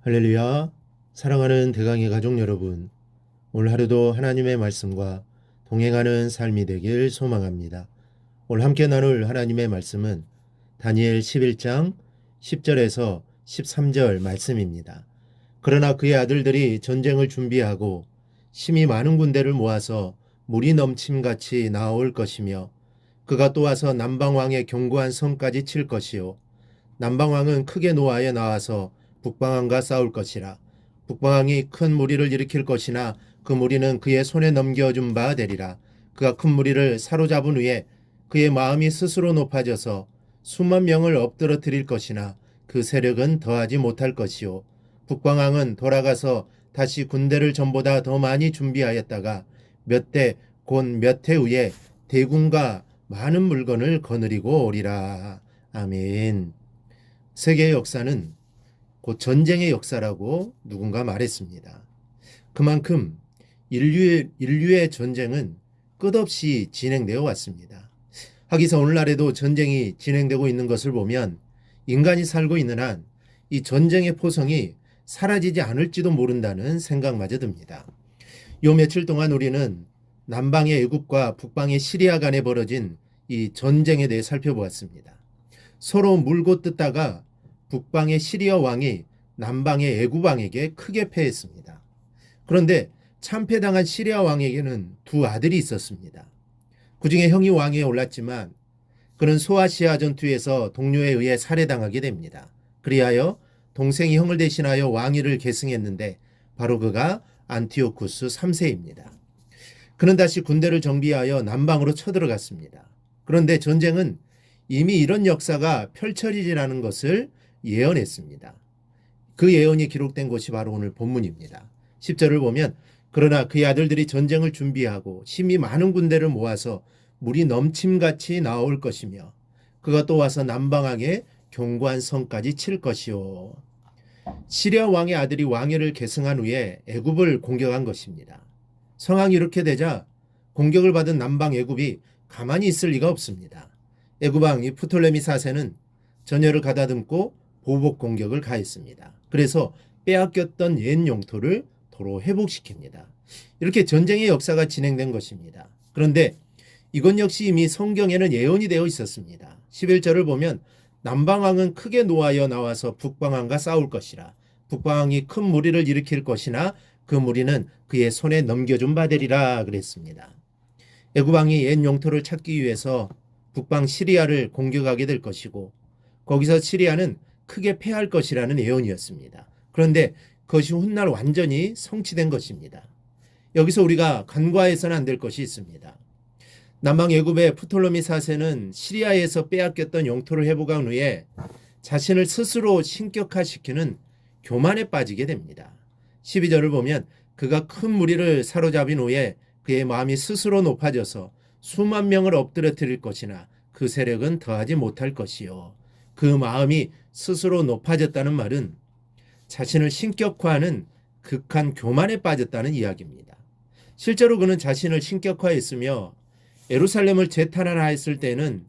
할렐루야. 사랑하는 대강의 가족 여러분, 오늘 하루도 하나님의 말씀과 동행하는 삶이 되길 소망합니다. 오늘 함께 나눌 하나님의 말씀은 다니엘 11장 10절에서 13절 말씀입니다. 그러나 그의 아들들이 전쟁을 준비하고 심히 많은 군대를 모아서 물이 넘침같이 나올 것이며 그가 또 와서 남방왕의 견고한 성까지 칠 것이요 남방왕은 크게 노하여 나와서 북방왕과 싸울 것이라. 북방왕이 큰 무리를 일으킬 것이나 그 무리는 그의 손에 넘겨준 바 되리라. 그가 큰 무리를 사로잡은 후에 그의 마음이 스스로 높아져서 수만 명을 엎드러뜨릴 것이나 그 세력은 더하지 못할 것이요. 북방왕은 돌아가서 다시 군대를 전보다 더 많이 준비하였다가 몇 대 곧 몇 해 후에 대군과 많은 물건을 거느리고 오리라. 아멘. 세계의 역사는 곧 전쟁의 역사라고 누군가 말했습니다. 그만큼 인류의 전쟁은 끝없이 진행되어 왔습니다. 하기사 오늘날에도 전쟁이 진행되고 있는 것을 보면 인간이 살고 있는 한 이 전쟁의 포성이 사라지지 않을지도 모른다는 생각마저 듭니다. 요 며칠 동안 우리는 남방의 애굽과 북방의 시리아 간에 벌어진 이 전쟁에 대해 살펴보았습니다. 서로 물고 뜯다가 북방의 시리아 왕이 남방의 애굽 왕에게 크게 패했습니다. 그런데 참패당한 시리아 왕에게는 두 아들이 있었습니다. 그중에 형이 왕위에 올랐지만 그는 소아시아 전투에서 동료에 의해 살해당하게 됩니다. 그리하여 동생이 형을 대신하여 왕위를 계승했는데 바로 그가 안티오쿠스 3세입니다. 그는 다시 군대를 정비하여 남방으로 쳐들어갔습니다. 그런데 전쟁은 이미 이런 역사가 펼쳐지리라는 것을 예언했습니다. 그 예언이 기록된 것이 바로 오늘 본문입니다. 10절을 보면 그러나 그의 아들들이 전쟁을 준비하고 심히 많은 군대를 모아서 물이 넘침같이 나올 것이며 그가 또 와서 남방왕의 견고한 성까지 칠 것이요. 시리아 왕의 아들이 왕위를 계승한 후에 애굽을 공격한 것입니다. 상황이 이렇게 되자 공격을 받은 남방 애굽이 가만히 있을 리가 없습니다. 애굽 왕 프톨레미 4세는 전열을 가다듬고 보복 공격을 가했습니다. 그래서 빼앗겼던 옛 영토를 도로 회복시킵니다. 이렇게 전쟁의 역사가 진행된 것입니다. 그런데 이것 역시 이미 성경에는 예언이 되어 있었습니다. 11절을 보면 남방왕은 크게 노하여 나와서 북방왕과 싸울 것이라. 북방왕이 큰 무리를 일으킬 것이나 그 무리는 그의 손에 넘겨준 바 되리라 그랬습니다. 애굽 왕이 옛 영토를 찾기 위해서 북방 시리아를 공격하게 될 것이고 거기서 시리아는 크게 패할 것이라는 예언이었습니다. 그런데 그것이 훗날 완전히 성취된 것입니다. 여기서 우리가 간과해서는 안 될 것이 있습니다. 남방 애굽의 프톨레미 4세는 시리아에서 빼앗겼던 영토를 회복한 후에 자신을 스스로 신격화시키는 교만에 빠지게 됩니다. 12절을 보면 그가 큰 무리를 사로잡은 후에 그의 마음이 스스로 높아져서 수만 명을 엎드러뜨릴 것이나 그 세력은 더하지 못할 것이요. 그 마음이 스스로 높아졌다는 말은 자신을 신격화하는 극한 교만에 빠졌다는 이야기입니다. 실제로 그는 자신을 신격화했으며 예루살렘을 재탄환하였을 때는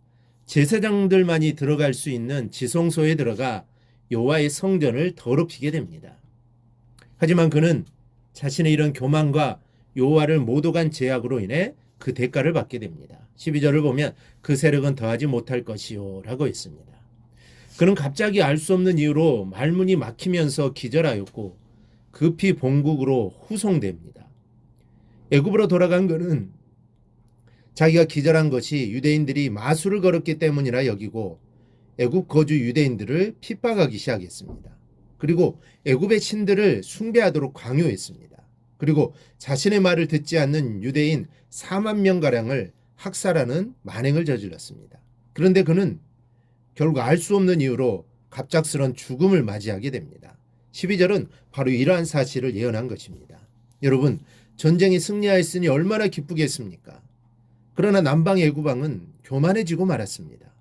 제사장들만이 들어갈 수 있는 지성소에 들어가 여호와의 성전을 더럽히게 됩니다. 하지만 그는 자신의 이런 교만과 여호와를 못 오간 제약으로 인해 그 대가를 받게 됩니다. 12절을 보면 그 세력은 더하지 못할 것이요 라고 했습니다. 그는 갑자기 알 수 없는 이유로 말문이 막히면서 기절하였고 급히 본국으로 후송됩니다. 애굽으로 돌아간 그는 자기가 기절한 것이 유대인들이 마술을 걸었기 때문이라 여기고 애굽 거주 유대인들을 핍박하기 시작했습니다. 그리고 애굽의 신들을 숭배하도록 강요했습니다. 그리고 자신의 말을 듣지 않는 유대인 4만 명가량을 학살하는 만행을 저질렀습니다. 그런데 그는 결국 알 수 없는 이유로 갑작스런 죽음을 맞이하게 됩니다. 12절은 바로 이러한 사실을 예언한 것입니다. 여러분, 전쟁이 승리하였으니 얼마나 기쁘겠습니까? 그러나 남방 애굽 왕은 교만해지고 말았습니다.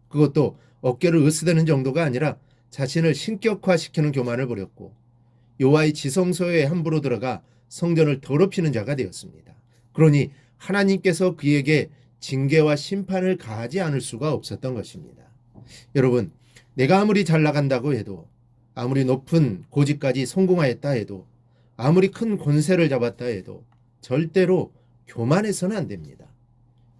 그것도 어깨를 으스대는 정도가 아니라 자신을 신격화시키는 교만을 부렸고 여호와의 지성소에 함부로 들어가 성전을 더럽히는 자가 되었습니다. 그러니 하나님께서 그에게 징계와 심판을 가하지 않을 수가 없었던 것입니다. 여러분, 내가 아무리 잘 나간다고 해도 아무리 높은 고지까지 성공하였다 해도, 아무리 큰 권세를 잡았다 해도 절대로 교만해서는 안 됩니다.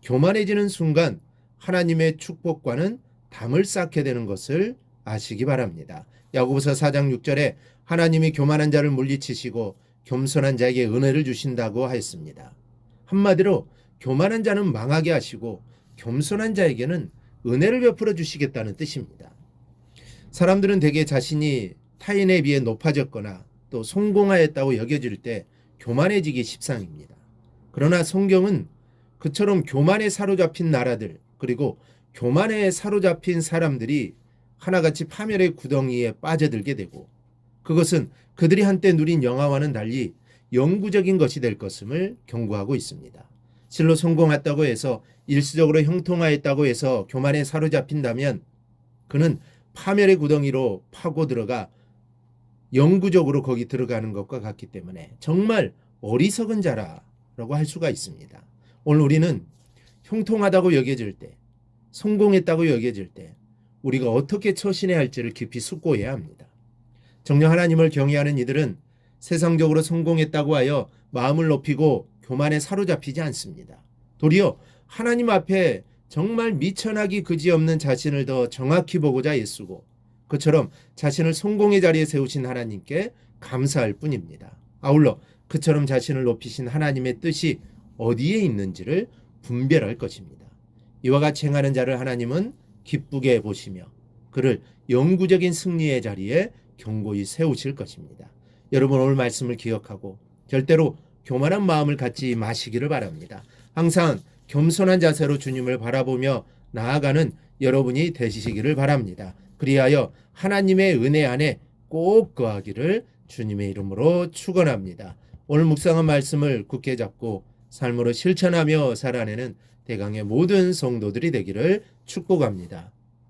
교만해지는 순간 하나님의 축복과는 담을 쌓게 되는 것을 아시기 바랍니다. 야고보서 4장 6절에 하나님이 교만한 자를 물리치시고 겸손한 자에게 은혜를 주신다고 하였습니다. 한마디로 교만한 자는 망하게 하시고 겸손한 자에게는 은혜를 베풀어 주시겠다는 뜻입니다. 사람들은 대개 자신이 타인에 비해 높아졌거나 또 성공하였다고 여겨질 때 교만해지기 십상입니다. 그러나 성경은 그처럼 교만에 사로잡힌 나라들, 그리고 교만에 사로잡힌 사람들이 하나같이 파멸의 구덩이에 빠져들게 되고, 그것은 그들이 한때 누린 영화와는 달리 영구적인 것이 될 것임을 경고하고 있습니다. 실로 성공했다고 해서, 일시적으로 형통하였다고 해서 교만에 사로잡힌다면 그는 파멸의 구덩이로 파고 들어가 영구적으로 거기 들어가는 것과 같기 때문에 정말 어리석은 자라고 할 수가 있습니다. 오늘 우리는 형통하다고 여겨질 때, 성공했다고 여겨질 때 우리가 어떻게 처신해야 할지를 깊이 숙고해야 합니다. 정녕 하나님을 경외하는 이들은 세상적으로 성공했다고 하여 마음을 높이고 교만에 사로잡히지 않습니다. 도리어 하나님 앞에 정말 미천하기 그지없는 자신을 더 정확히 보고자 애쓰고, 그처럼 자신을 성공의 자리에 세우신 하나님께 감사할 뿐입니다. 아울러 그처럼 자신을 높이신 하나님의 뜻이 어디에 있는지를 분별할 것입니다. 이와 같이 행하는 자를 하나님은 기쁘게 보시며 그를 영구적인 승리의 자리에 견고히 세우실 것입니다. 여러분, 오늘 말씀을 기억하고 절대로 교만한 마음을 갖지 마시기를 바랍니다. 항상 겸손한 자세로 주님을 바라보며 나아가는 여러분이 되시기를 바랍니다. 그리하여 하나님의 은혜 안에 꼭 거하기를 주님의 이름으로 축원합니다. 오늘 묵상한 말씀을 굳게 잡고 삶으로 실천하며 살아내는 대강의 모든 성도들이 되기를 축복합니다.